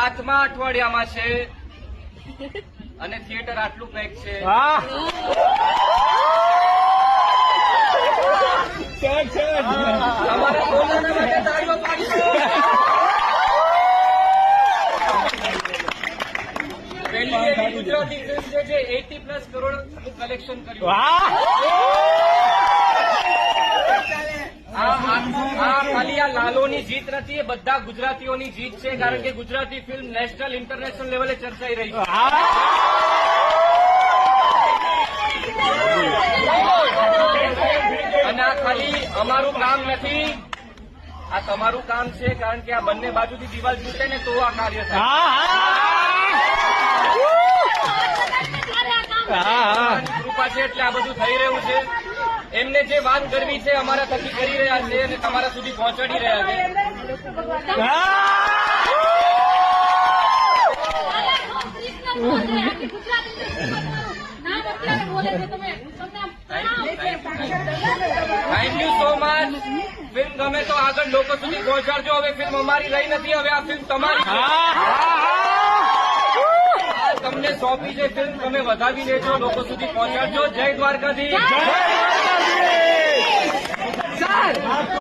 8મા અઠવાડિયામાં છે અને થિયેટર આટલું પેક છે. તમારા બોલવાના માટે તાળીઓ પાડશો. પહેલી એવી ગુજરાતી ફિલ્મ છે જે 80+ કરોડનું કલેક્શન કર્યું. ખાલી આ લાલોની જીત નથી, એ બધા ગુજરાતીઓની જીત છે, કારણ કે ગુજરાતી ફિલ્મ નેશનલ ઇન્ટરનેશનલ લેવલે ચર્ચાઈ રહી છે. અને આ ખાલી અમારું કામ નથી, આ તમારું કામ છે, કારણ કે આ બંને બાજુથી દિવાલ તૂટે ને તો આ કાર્ય થાય. કૃપા છે એટલે આ બધું થઈ રહ્યું છે. એમને જે વાત કરવી છે અમારા થકી કરી રહ્યા છે અને તમારા સુધી પહોંચાડી રહ્યા છે. Thank you so much. Film ગમે તો આગળ લોકો સુધી પહોંચાડજો. હવે ફિલ્મ અમારી રહી નથી, હવે આ ફિલ્મ તમારી છે. તમને સોંપી છે ફિલ્મ, તમે વધાવી લેજો, લોકો સુધી પહોંચાડજો. જય દ્વારકાધીશ.